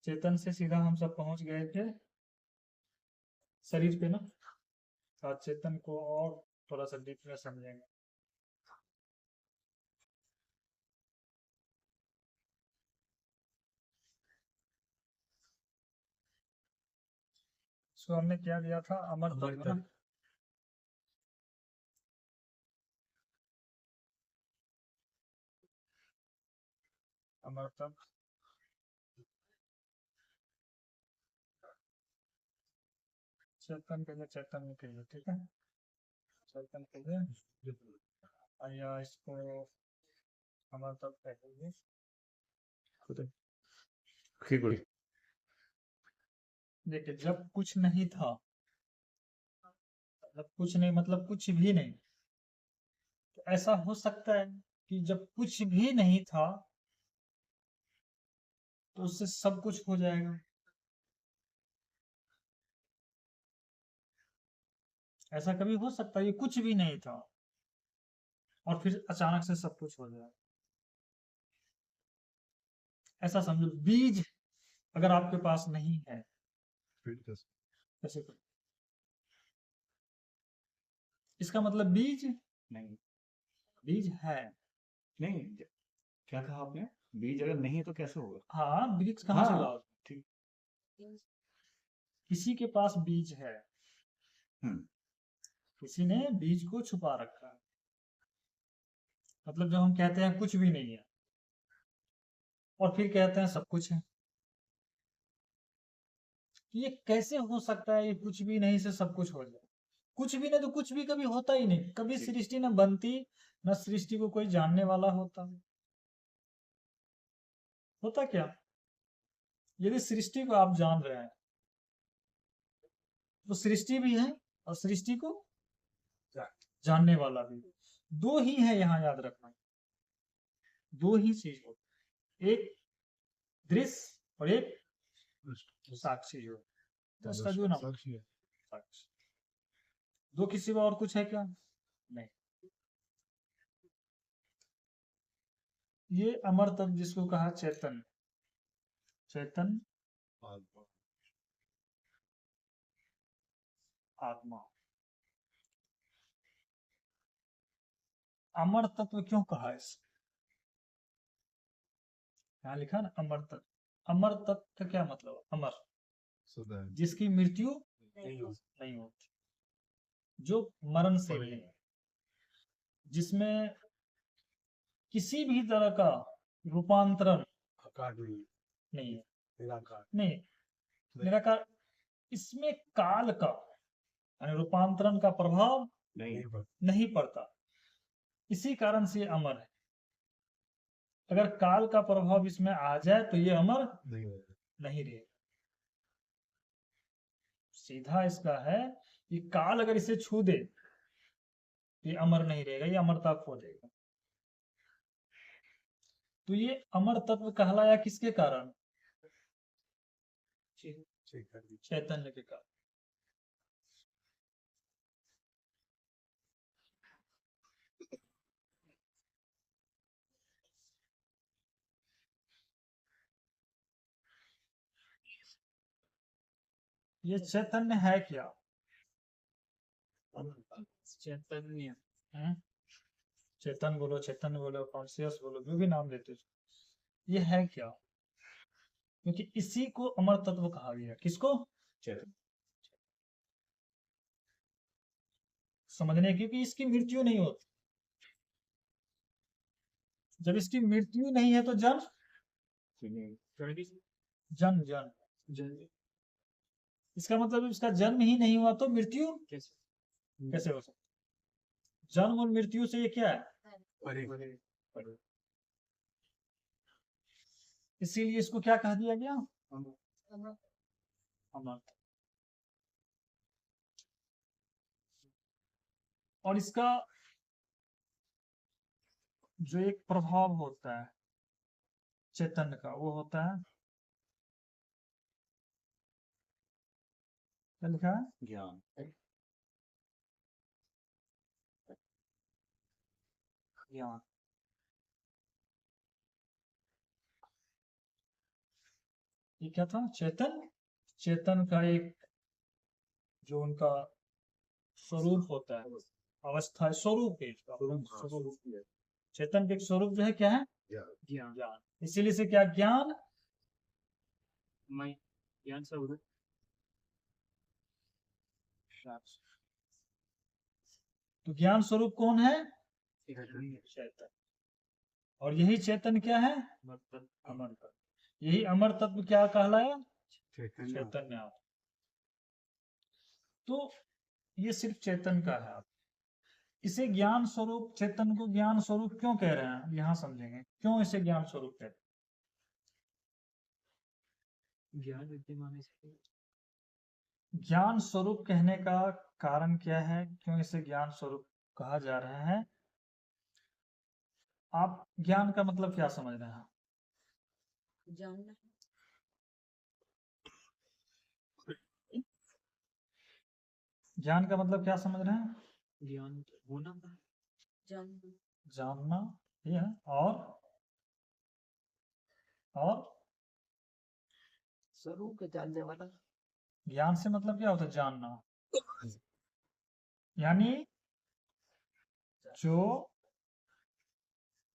चेतन से सीधा हम सब पहुंच गए थे शरीर पे ना। आज चेतन को और थोड़ा सा डीप में समझेंगे। सो हमने क्या दिया था, अमर तत्व ना। अमर तत्व चेतन के लिए, चैतन्य के लिए, ठीक है। चेतन के लिए या इसको अमर तत्व कहेंगे। देखिए, जब कुछ नहीं था, जब कुछ नहीं मतलब कुछ भी नहीं, तो ऐसा हो सकता है कि जब कुछ भी नहीं था तो उससे सब कुछ हो जाएगा। ऐसा कभी हो सकता है कि कुछ भी नहीं था और फिर अचानक से सब कुछ हो जाए। ऐसा समझो, बीज अगर आपके पास नहीं है, कैसे करें? इसका मतलब बीज नहीं बीज है। नहीं, क्या कहा आपने? बीज अगर नहीं है तो कैसे होगा? हाँ, वृक्ष कहाँ से हाँ लाओ? ठीक। किसी के पास बीज है, हम्म किसी ने बीज को छुपा रखा है। मतलब जब हम कहते हैं कुछ भी नहीं है और फिर कहते हैं सब कुछ है, तो ये कैसे हो सकता है? ये कुछ भी नहीं से सब कुछ हो जाए। कुछ भी नहीं तो कुछ भी कभी होता ही नहीं। कभी ठीक। सृष्टि न बनती, न सृष्टि को कोई जानने वाला होता। होता क्या, यदि सृष्टि को आप जान रहे हैं तो सृष्टि भी है और सृष्टि को जानने वाला भी। दो ही है, यहाँ याद रखना। दो ही चीज होती, एक दृश्य और एक साक्षी। जो दृष्टा जो ना, साक्षी। दो किसी सिवा और कुछ है क्या? नहीं। ये अमर तत्व जिसको कहा चैतन्य, चैतन्य आत्मा। अमर तत्व क्यों कहा है? यहाँ लिखा ना अमर तत्व। अमर तत्व का क्या मतलब? अमर, जिसकी मृत्यु नहीं होती, जो मरण से नहीं, जिसमें किसी भी तरह का रूपांतरण नहीं है। नहीं, निराकार। इसमें काल का यानी रूपांतरण का प्रभाव नहीं पड़ता, इसी कारण से ये अमर है। अगर काल का प्रभाव इसमें आ जाए तो ये अमर नहीं रहेगा। सीधा इसका है कि काल अगर इसे छू दे तो ये अमर नहीं रहेगा, ये अमरता खो देगा। तो ये अमर तत्व कहलाया किसके कारण? चैतन्य के कारण। ये चैतन्य है क्या? चैतन्य, चेतन बोलो, चैतन्य बोलो, कॉन्शियस बोलो, जो भी नाम देते हो, ये है क्या? क्योंकि इसी को अमर तत्व कहा गया। किसको? समझने, क्योंकि इसकी मृत्यु नहीं होती। जब इसकी मृत्यु नहीं है तो जन्म, जन्म जन्म, इसका मतलब इसका जन्म ही नहीं हुआ तो मृत्यु कैसे हो सकता? जन्म और मृत्यु से ये क्या है? इसीलिए इसको क्या कह दिया गया? अमर। और इसका जो एक प्रभाव होता है चैतन्य का, वो होता है, क्या लिखा है? ज्ञान। ज्ञान। ये क्या था? चेतन। चेतन का एक जो उनका स्वरूप होता है, अवस्था है, स्वरूप है इसका। स्वरूप। चेतन के एक स्वरूप जो है क्या है? ज्ञान। ज्ञान। इसीलिए से क्या ज्ञान? मैं ज्ञान स्वरूप। तो ज्ञान स्वरूप कौन है? चैतन्य। चेतन। और यही चेतन क्या है? अमर तत्व। यही अमर तत्व क्या कहलाया? चैतन्य। तो ये सिर्फ चेतन का है। इसे ज्ञान स्वरूप, चेतन को ज्ञान स्वरूप क्यों कह रहे हैं, यहाँ समझेंगे क्यों इसे ज्ञान स्वरूप कहते हैं। ज्ञान विद्यमान है। ज्ञान स्वरूप कहने का कारण क्या है, क्यों इसे ज्ञान स्वरूप कहा जा रहा है? आप ज्ञान का मतलब क्या समझ रहे हैं? जानना। ज्ञान का मतलब क्या समझ रहे हैं? ज्ञान होना। जानना। जानना, ये है। और स्वरूप को जानने वाला। ज्ञान से मतलब क्या होता है? जानना। यानी जो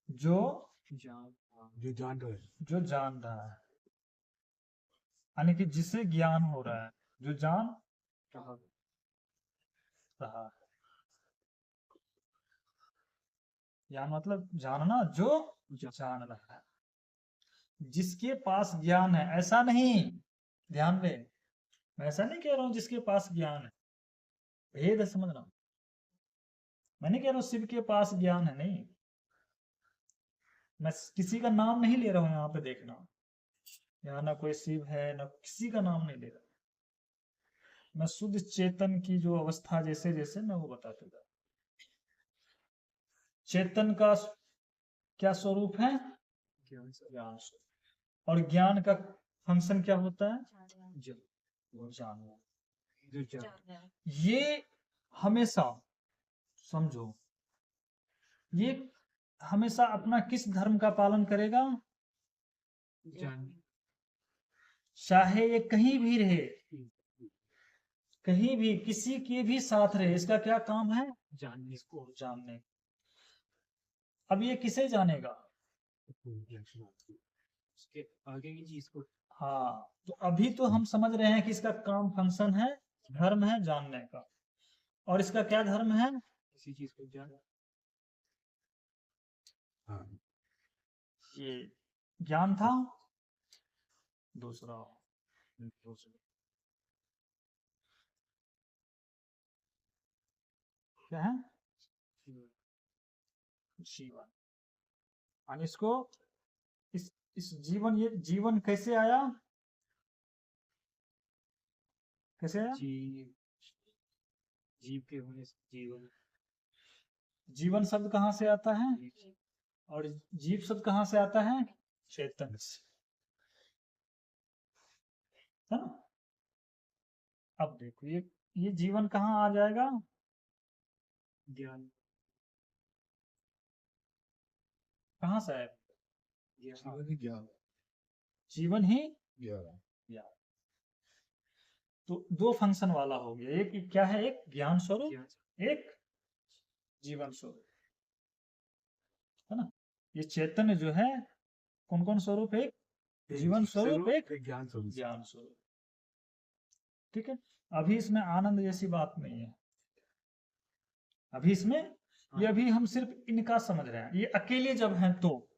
जो जो जान रहा है। जो जान रहा है, यानी कि जिसे ज्ञान हो रहा है, जो जान रहा है। ज्ञान मतलब जानना, जो जान रहा है, जिसके पास ज्ञान है। ऐसा नहीं, ध्यान दे, मैं ऐसा नहीं कह रहा हूं जिसके पास ज्ञान है, भेद है, समझना। मैं नहीं कह रहा हूं शिव के पास ज्ञान है, नहीं। मैं किसी का नाम नहीं ले रहा हूं, यहाँ पे देखना, यहाँ ना कोई शिव है, ना किसी का नाम नहीं ले रहा। मैं शुद्ध चेतन की जो अवस्था जैसे जैसे मैं वो बताते जा। चेतन का क्या स्वरूप है? ज्ञान स्वरूप। और ज्ञान का फंक्शन क्या होता है? जानना। जानना। ये हमेशा समझो, ये हमेशा अपना किस धर्म का पालन करेगा? चाहे ये कहीं भी रहे, कहीं भी किसी के भी साथ रहे, इसका क्या काम है? जानने को, जानने। अब ये किसे जानेगा? उसके आगे की चीज को। हाँ, तो अभी तो हम समझ रहे हैं कि इसका काम फंक्शन है, धर्म है जानने का। और इसका क्या धर्म है? किसी चीज को जान। ये ज्ञान था। दूसरा क्या है? जीवन। और इसको इस जीवन, ये जीवन कैसे आया? कैसे आया? जीव के होने से जीवन। जीवन शब्द कहाँ से आता है? और जीव शब्द कहाँ से आता है? चेतन से, है ना? अब देखो, ये जीवन कहाँ आ जाएगा? ज्ञान। कहाँ से आएगा? जीवन ही ज्ञान। जीवन ही ज्ञान। तो दो फंक्शन वाला हो गया। एक क्या है? एक ज्ञान स्वरूप, एक जीवन स्वरूप, है ना? ये चैतन्य जो है, कौन कौन स्वरूप? एक जीवन स्वरूप, एक ज्ञान स्वरूप। ज्ञान स्वरूप। ठीक है। अभी इसमें आनंद जैसी बात नहीं है। अभी इसमें ये अभी हम सिर्फ इनका समझ रहे हैं। ये अकेले जब हैं तो,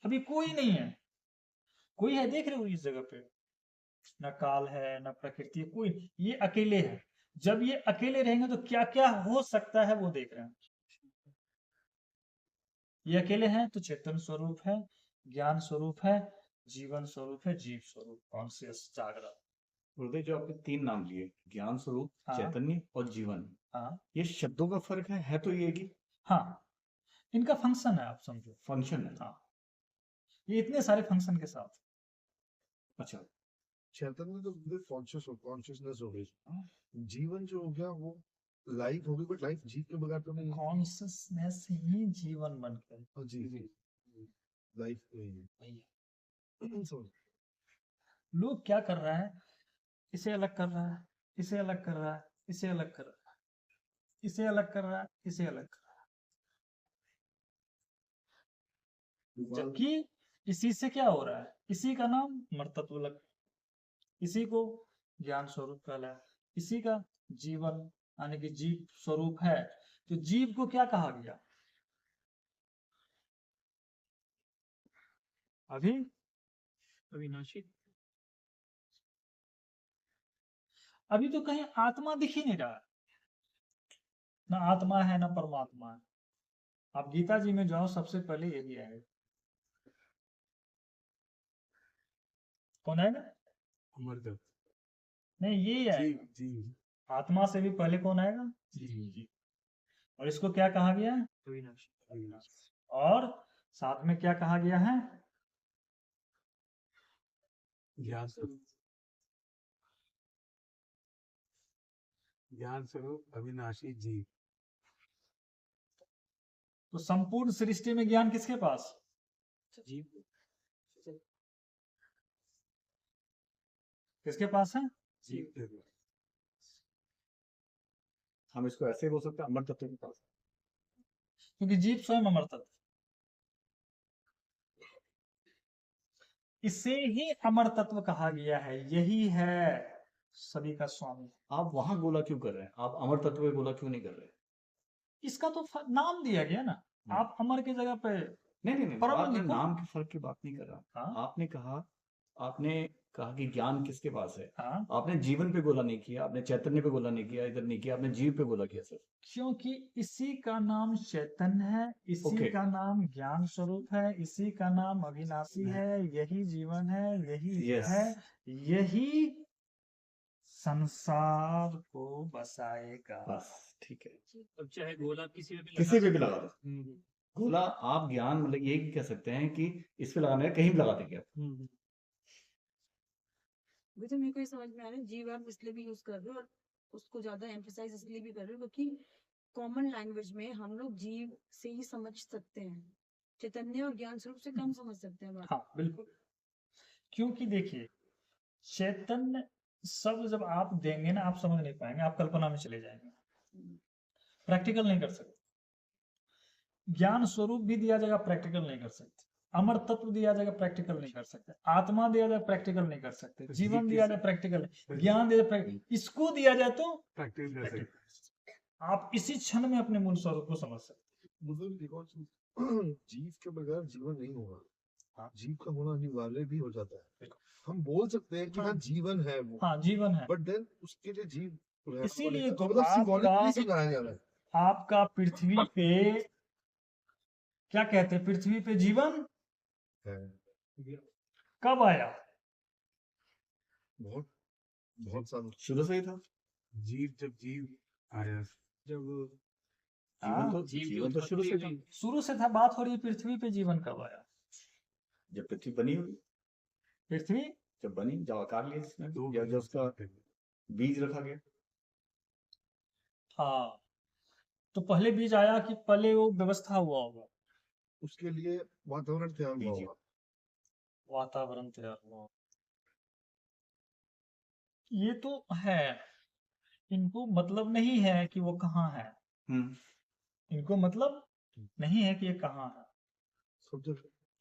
अभी कोई नहीं है। कोई है देख रहे हो इस जगह पे? न काल है, न प्रकृति, कोई नहीं। ये अकेले है। जब ये अकेले रहेंगे तो क्या क्या हो सकता है वो देख रहे हैं। ये अकेले हैं तो चेतन स्वरूप है, ज्ञान स्वरूप है, जीवन स्वरूप है, जीव स्वरूप, कॉन्शियस, जागृत। गुरुदेव, जो आपने तीन नाम लिए, ज्ञान स्वरूप, हाँ। चैतन्य और जीवन, हाँ ये शब्दों का फर्क है तो ये एक ही हाँ, इनका फंक्शन है, आप समझो। फंक्शन है। हाँ, ये इतने सारे फंक्शन के साथ। अच्छा, चैतन्य तो कॉन्शियसनेस हो गई। जीवन जो हो गया वो लाइफ होगी, बट लाइफ जीव के बगैर तो नहीं है। कॉन्शियसनेस ही जीवन बन गया। हाँ जी, लाइफ नहीं है। भैया सॉरी। लोग क्या कर रहा है, इसे अलग कर रहा है, इसे अलग कर रहा है, इसे अलग कर रहा है, इसे अलग कर रहा है, इसे अलग कर रहा है, जबकि इसी से क्या हो रहा है, इसी का नाम मर्तत्व लग, इसी को ज्ञान स्वरूप कहला है, इसी का जीवन यानी कि जीव स्वरूप है। तो जीव को क्या कहा गया अभी, अविनाशी। अभी तो कहीं आत्मा दिख ही नहीं रहा है, ना आत्मा है ना परमात्मा है। आप गीता जी में जाओ, सबसे पहले ये भी आएगा, कौन आएगा, अमरदत्त नहीं ये आएगा, जी आत्मा से भी पहले कौन आएगा, जी और इसको क्या कहा गया है, अविनाशी। और साथ में क्या कहा गया है, ज्ञान स्वरूप अविनाशी जीव। तो संपूर्ण सृष्टि में ज्ञान किसके पास, जीव। किसके पास है, जीव। हम इसको ऐसे ही बोल सकते हैं, अमर तत्व के पास। क्योंकि जीव स्वयं अमर तत्व, इसे ही अमर तत्व कहा गया है, यही है सभी का स्वामी। आप वहां गोला क्यों कर रहे हैं, आप अमर तत्व पे गोला क्यों नहीं कर रहे? इसका तो नाम दिया गया ना, आप अमर की जगह पे नहीं नहीं नहीं, परम बात मैं लिखो। नाम के फर्क की बात नहीं कर रहा। हाँ आपने कहा कि ज्ञान किसके पास है, हाँ, आपने जीवन पे गोला नहीं किया, आपने चैतन्य पे गोला नहीं किया, इधर नहीं किया, आपने जीव पे गोला किया सर। क्योंकि इसी का नाम चैतन्य है, इसी Okay. का नाम ज्ञान स्वरूप है, इसी का नाम अविनाशी है, यही जीवन है, यही Yes. है, यही संसार को बसाएगा। बस ठीक है, अब चाहे गोला किसी पे भी किसी पे भी सकते लगा हैं। दो गोला। आप ज्ञान मतलब ये कह सकते हैं कि इस पे लगाना है, कहीं भी लगा देंगे आप। वैसे मेरे को ये समझ में आ रहा है, जीव आप इसलिए भी यूज कर रहे हो और उसको ज्यादा एम्फेसाइज इसलिए भी कर रहे हो क्योंकि कॉमन लैंग्वेज में हम लोग जीव से ही समझ सकते हैं, चैतन्य और ज्ञान स्वरूप से कम समझ सकते हैं बात। हाँ बिल्कुल, क्योंकि देखिए चैतन्य शब्द जब आप देंगे ना, आप समझ नहीं पाएंगे, आप कल्पना में चले जाएंगे, प्रैक्टिकल नहीं कर सकते। ज्ञान स्वरूप भी दिया जाएगा, प्रैक्टिकल नहीं कर सकते। अमर तत्व दिया जाएगा, प्रैक्टिकल नहीं कर सकते। आत्मा दिया जाए, प्रैक्टिकल नहीं कर सकते। जीवन दिया जाए, प्रैक्टिकल। ज्ञान दिया जाए, इसको दिया जाए तो प्रैक्टिस कर सकते। आप इसी क्षण में अपने मूल स्वरूप को समझ सकते। मतलब देखो, जीव के बगैर जीवन नहीं होगा, हाँ। जीव का होना अनिवार्य भी हो जाता है। हम बोल सकते हैं कि हाँ जीवन है वो, हाँ जीवन है, बट देन उसके लिए जीव रहना इसीलिए पड़ेगा। तो मतलब सिंबॉलिकली आपका समझाया जा रहा है। आपका पृथ्वी पे क्या कहते हैं, पृथ्वी पे जीवन कब आया, बहुत बहुत साल शुरू से ही था जब जीव आया, जब हाँ, जीवन तो शुरू से था। शुरू से था। बात हो रही है पृथ्वी पे जीवन कब आया, जब पृथ्वी बनी होगी, पृथ्वी जब बनी, जब आकार लिया जिसने, या जब उसका बीज रखा गया। हाँ, तो पहले बीज आया कि पहले वो व्यवस्था हुआ होगा, उसके लिए वातावरण तैयार हुआ जी। होगा। वातावरण तैयार हुआ। ये तो है, इनको मतलब नहीं है कि वो कहाँ है, इनको मतलब नहीं है कि ये कहाँ है,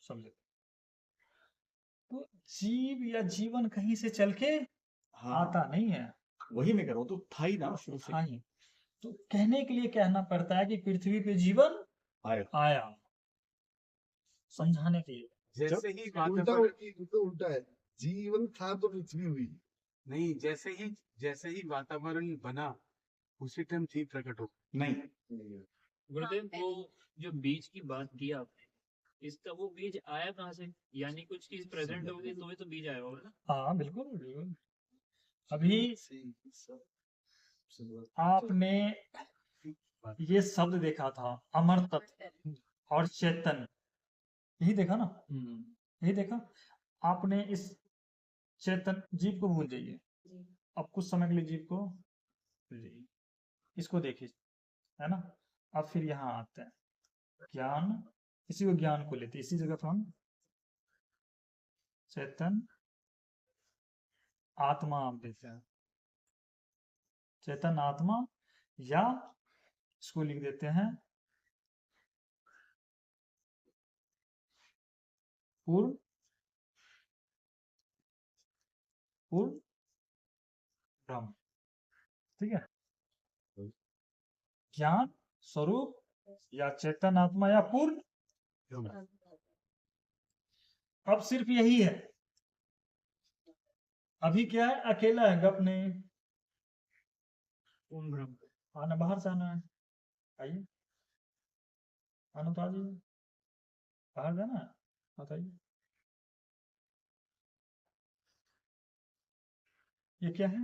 समझे। तो जीव या जीवन कहीं से चल के आता नहीं है, वही मैं कह रहा हूँ, तो था ही ना शुरू से। हाँ ही। तो कहने के लिए कहना पड़ता है कि पृथ्वी पे जीवन आया, समझाने के लिए। जैसे ही उल्टा वातावरण उल्टा है, जीवन था तो पृथ्वी हुई। नहीं, जैसे ही वातावरण बना उसी टाइम जीव प्रकट हो। नहीं, गुरुदेव वो जो बीज की बात की आपने, इसका वो बीज आया कहाँ से, यानी कुछ चीज प्रेजेंट होगी तो ही तो बीज आया होगा ना। हाँ बिल्कुल बिल्कुल। अभी आपने ये शब्द देखा था, अमर तत्व और चैतन्य, यही देखा ना, यही देखा आपने। इस चेतन जीव को भूल जाइए, अब कुछ समय के लिए जीव को भूल जाइए, इसको देखिए, है ना। अब फिर यहाँ आते हैं ज्ञान, इसी को ज्ञान को लेते, इसी जगह पर हम चेतन आत्मा आप देते हैं, चेतन आत्मा, या इसको लिख देते हैं पूर्ण पूर्ण ब्रह्म। ठीक है, ज्ञान स्वरूप या चेतन आत्मा या पूर्ण। अब सिर्फ यही है, अभी क्या है, अकेला है, गप नहीं, पूर्ण ब्रह्म। आना, बाहर से आना है, आइए, आना तो आ जाइए, बाहर जाना है, बताइए। ये क्या है,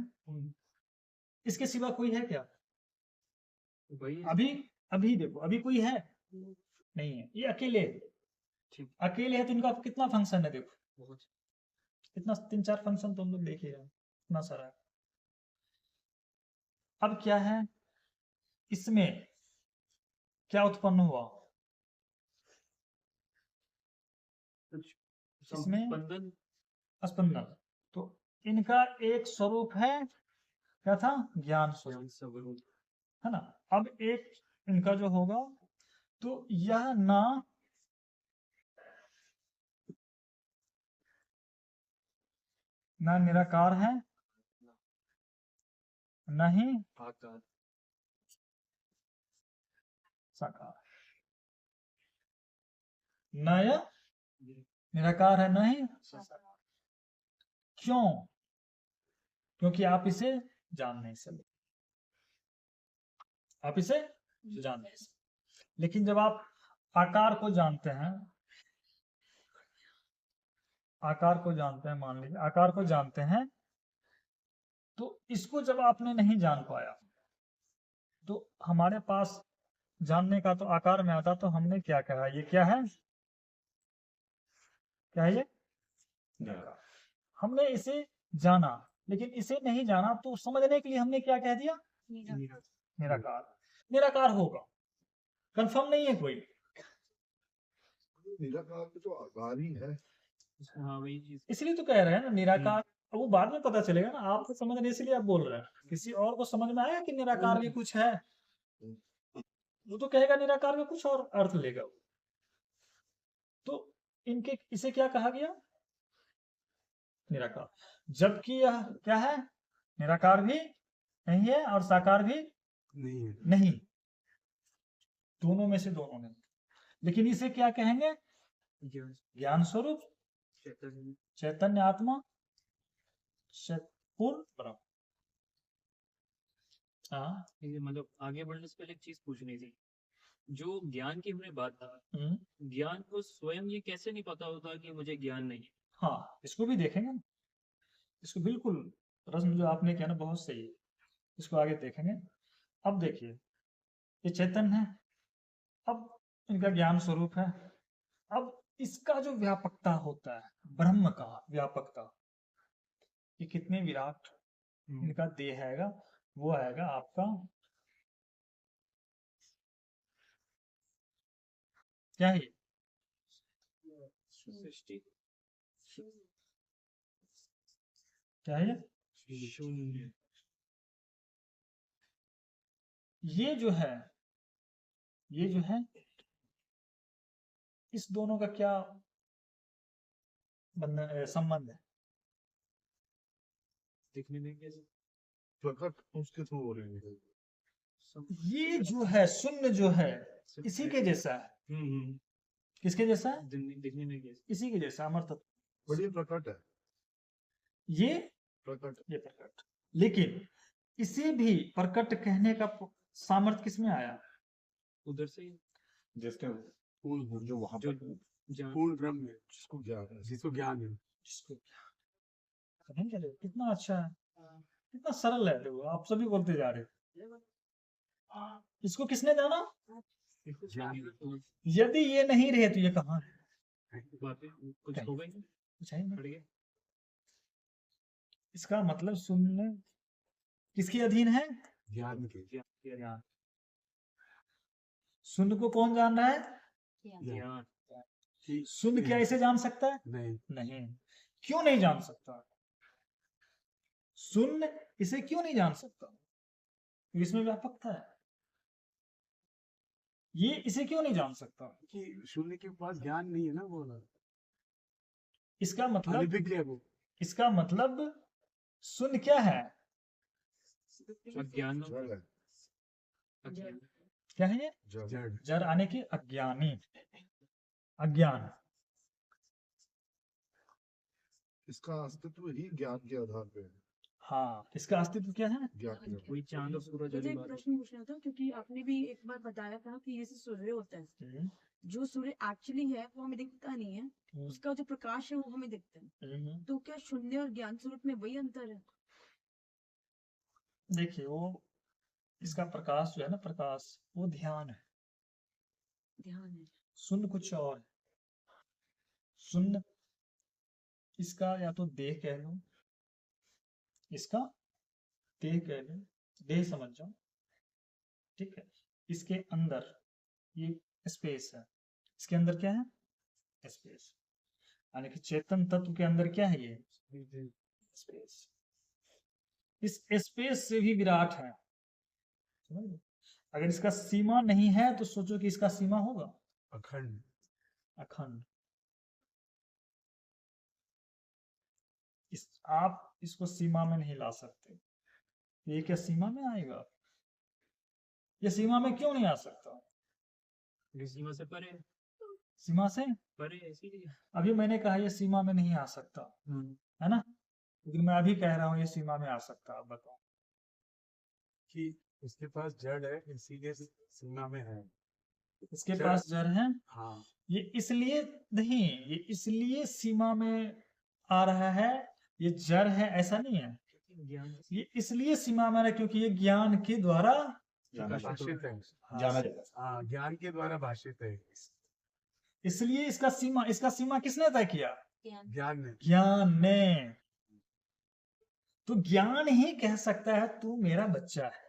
इसके सिवा कोई है क्या? वही अभी अभी देखो, अभी कोई है नहीं है, ये अकेले है। ठीक। अकेले है तो इनका कितना फंक्शन है, देखो बहुत इतना 3-4 फंक्शन तो हम लोग देखे हैं, इतना सारा है। अब क्या है, इसमें क्या उत्पन्न हुआ, इसमें संबंधन स्पंदन। तो इनका एक स्वरूप है, क्या था, ज्ञान स्वरूप, ज्ञान स्वरूप। है ना। अब एक इनका जो होगा, तो यह ना निराकार है, न ही आकार। साकार, न यह निराकार है, न ही साकार। क्यों? क्योंकि आप इसे जान नहीं सकते, आप इसे जान नहीं सकते। लेकिन जब आप आकार को जानते हैं, आकार को जानते हैं, मान लीजिए आकार को जानते हैं, तो इसको जब आपने नहीं जान पाया, तो हमारे पास जानने का तो आकार में आता, तो हमने क्या कहा, ये क्या है, क्या है ये, हमने इसे जाना, लेकिन इसे नहीं जाना, तो समझने के लिए हमने क्या कह दिया, निराकार। निराकार होगा, कंफर्म नहीं है कोई, निराकार में तो आकार ही है। हाँ वही चीज। इसलिए तो कह रहे हैं ना निराकार। वो बाद में पता चलेगा ना, आपको समझ नहीं, इसलिए आप बोल रहे हैं। किसी और को समझ में आया कि निराकार भी कुछ है, वो तो कहेगा निराकार का कुछ और अर्थ लेगा। तो इनके इसे क्या कहा गया, निराकार। जबकि यह क्या है, निराकार भी नहीं है और साकार भी नहीं है। नहीं, दोनों में से दोनों नहीं। लेकिन इसे क्या कहेंगे, ज्ञान स्वरूप, चैतन्य। चैतन्य आत्मा, पूर्ण ब्रह्म। हाँ, ठीक है, मतलब आगे बढ़ने से पहले एक चीज पूछनी थी, जो ज्ञान की हमने बात की, हम्म, ज्ञान को स्वयं ये कैसे नहीं पता होता कि मुझे ज्ञान नहीं है? हाँ, इसको भी देखेंगे ना, इसको बिल्कुल, प्रश्न जो आपने किया ना बहुत सही है, इसको आगे देखेंगे। अब देखिए, ये चैतन्य है, अब इनका ज्ञान स्वरूप है। अब इसका जो व्यापकता होता है, ब्रह्म का व्यापकता, ये कितने विराट इनका देह आएगा, वो आएगा आपका क्या है, सृष्टि। क्या है, शून्य। ये जो है, ये जो है, इस दोनों का क्या बंधन, संबंध है, दिखने में कैसे? प्रकट उसके थ्रू हो रही है। ये जो है शून्य जो है, इसी के जैसा है। किसके जैसा है, दिखने में कैसे? इसी के जैसा, अमर तत्व। बट ये प्रकट है, ये प्रकट। ये प्रकट, लेकिन इसे भी प्रकट कहने का सामर्थ्य किसमें आया, उधर से ही जिसके पूर्ण ब्रह्म, जो वहां जो पर जान। पूर्ण ब्रह्म है, जिसको ज्ञान है। जिसको ज्ञान है। जिसको समझ गए? कितना अच्छा है, कितना सरल है, देखो आप सभी बोलते जा रहे हो। इसको किसने जाना, ज्ञान यदि ये नहीं रहे तो ये कहाँ है, बातें कुछ हो गई, कुछ है ही नहीं। पड़ गए। इसका मतलब शून्य किसके अधीन है, ज्ञान के। ज्ञान। शून्य को कौन जान रहा है, ज्ञान। शून्य क्या इसे जान सकता है, नहीं। नहीं। क्यों नहीं जान सकता, शून्य इसे क्यों नहीं जान सकता? क्योंकि इसमें व्यापकता है। ये इसे क्यों नहीं जान सकता? कि शून्य के पास ज्ञान नहीं है ना वो वाला। इसका मतलब अलिभिज्ञ है वो। इसका मतलब शून्य क्या है? अज्ञान जड़ है, अज्ञान क्या है ये? जड़। जड़। जड़ आने के अज्ञानी, अज्ञान। इसका अस्तित्व ही ज्ञान के आधार पे है। हाँ, इसका अस्तित्व क्या है? ज्ञान के आधार कोई चांद और सूरज मुझे वाली एक बात है। प्रश्न पूछना था, क्योंकि आपने भी एक बार बताया था कि ये सूर्य होता है, हम्म, जो सूर्य एक्चुअली है वो हमें दिखता नहीं है, हम्म, उसका जो प्रकाश है वो हमें दिखता है। तो क्या शून्य और ज्ञान स्वरूप में वही अंतर है? देखिए वो इसका प्रकाश जो है ना, प्रकाश वो ध्यान है। ध्यान है। शून्य कुछ और है। शून्य इसका या तो देह कह लो, इसका देह कह लो, देह समझ जाओ, ठीक है। इसके अंदर ये स्पेस है, इसके अंदर क्या है? स्पेस। यानी कि चेतन तत्व के अंदर क्या है? ये स्पेस। इस स्पेस से भी विराट है, समझ लो। अगर इसका सीमा नहीं है तो सोचो कि इसका सीमा होगा अखंड। अखंड। आप इसको सीमा में नहीं ला सकते। ये क्या सीमा में आएगा? ये सीमा में क्यों नहीं आ सकता? ये सीमा से परे सीमा से परे है, इसीलिए। अभी मैंने कहा ये सीमा में नहीं आ सकता, है ना? लेकिन मैं अभी कह रहा हूँ ये सीमा में आ सकता। आप बताओ। कि उसके पास जड़ है इसीलिए सीमा में है। इसके जड़। पास जड़ है, हाँ। ये इसलिए नहीं, ये इसलिए सीमा में आ रहा है। ये जड़ है ऐसा नहीं है, ज्ञान ये इसलिए सीमा में आ रहा है क्योंकि ये ज्ञान के द्वारा भाषित है। जाना जाता है। हाँ, ज्ञान के द्वारा भाषित है। इसलिए इसका सीमा किसने तय किया? ज्ञान ने। ज्ञान ने। तो ज्ञान ही कह सकता है तू मेरा बच्चा है।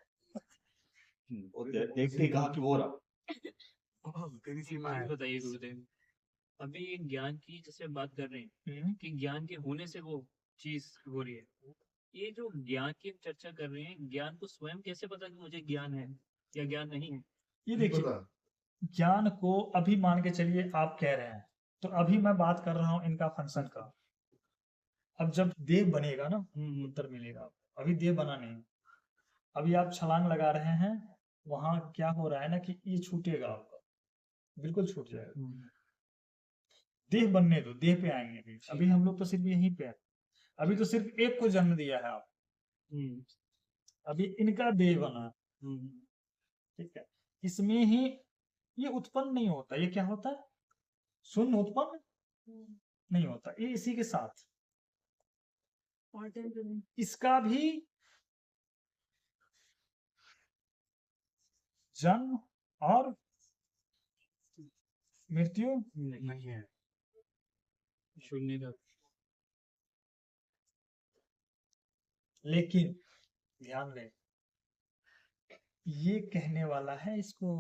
और देखते ही कहा कि वो रहा। तेरी सीमा है। बताइए गुरुदेव, अभी ये ज्ञान की जैसे बात कर रहे हैं कि ज्ञान के होने से वो चीज हो रही है, ये जो ज्ञान की हम चर्चा कर रहे हैं, ज्ञान को स्वयं कैसे पता कि मुझे ज्ञान है या ज्ञान नहीं है? ये नहीं देखिए, पता। ज्ञान को अभी मान के चलिए आप कह रहे हैं, तो अभी मैं बात कर रहा हूं इनका फंक्शन का। अब जब देह बनेगा ना उत्तर मिलेगा। अभी देह बना नहीं, अभी आप छलांग लगा रहे हैं, वहां क्या हो रहा है ना कि ये छूटेगा आपका, बिल्कुल छूट जाएगा। देह बनने दो, देह पे आएंगे अभी। अभी हम लोग तो सिर्फ यहीं पे है। अभी तो सिर्फ एक को जन्म दिया है आप, अभी इनका देह बना, ठीक है। इसमें ही ये उत्पन्न नहीं होता। ये क्या होता है? शून्य उत्पन्न नहीं होता, ये इसी के साथ। और then तो इसका भी जन्म और मृत्यु नहीं है। शून्य का लेकिन ध्यान दें, ये कहने वाला है इसको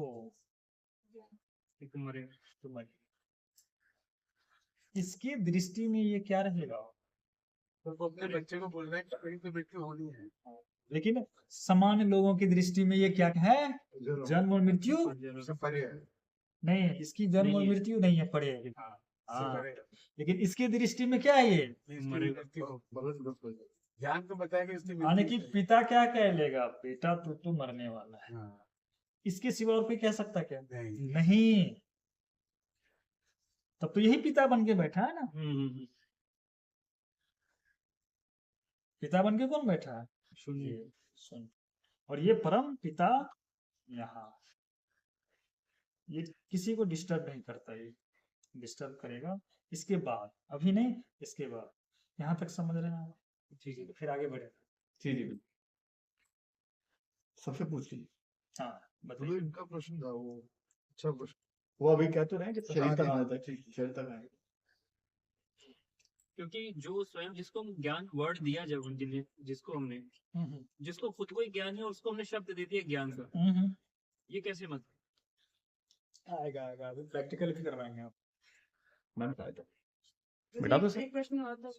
एक मरे तुम्हारी, इसकी दृष्टि में ये क्या रहेगा? तो वो अपने बच्चे को बोल रहा है कि कहीं तो मृत्यु होनी है। लेकिन सामान्य लोगों की दृष्टि में ये क्या है? जन्म और मृत्यु सब परे है। नहीं, इसकी जन्म और नहीं है। मृत्यु नहीं है, पड़े है। हाँ, हाँ। सब परे है। लेकिन इसकी दृष्टि में क्या है? ये इसकी मरेगा। मृत्यु हो। मरण मत करो। ज्ञान तो बताया कि उसकी यानी कि मृत्यु है। पिता क्या कह लेगा? बेटा तू तो मरने वाला है। हाँ, इसके सिवा और कोई कह सकता क्या? नहीं। नहीं। तब तो यही पिता बन के बैठा है ना। पिता बन के कौन बैठा है? शून्य ये सुन। और ये परम पिता यहाँ, ये किसी को डिस्टर्ब नहीं करता। ये डिस्टर्ब करेगा इसके बाद, अभी नहीं, इसके बाद। यहाँ तक समझ रहे हैं आप? ठीक है। फिर आगे बढ़े। जी जी बिल्कुल। सबसे पूछ लीजिए। हाँ तो बताइए। इनका प्रश्न था वो, अच्छा प्रश्न। वो अभी कह तो रहे हैं कि शरीर तक आगे। आना था। ठीक, शरीर तक आएंगे। क्योंकि जो स्वयं जिसको हम ज्ञान वर्ड दिया जब जिन्हें जिसको हमने हम्म, जिसको खुद को ही ज्ञान है और उसको हमने शब्द दे दिया ज्ञान का, हम्म, ये कैसे मत? आएगा आएगा, अभी प्रैक्टिकल भी करवाएंगे आप। मैंने बताया था। मुझे बेटा तो एक प्रश्न और था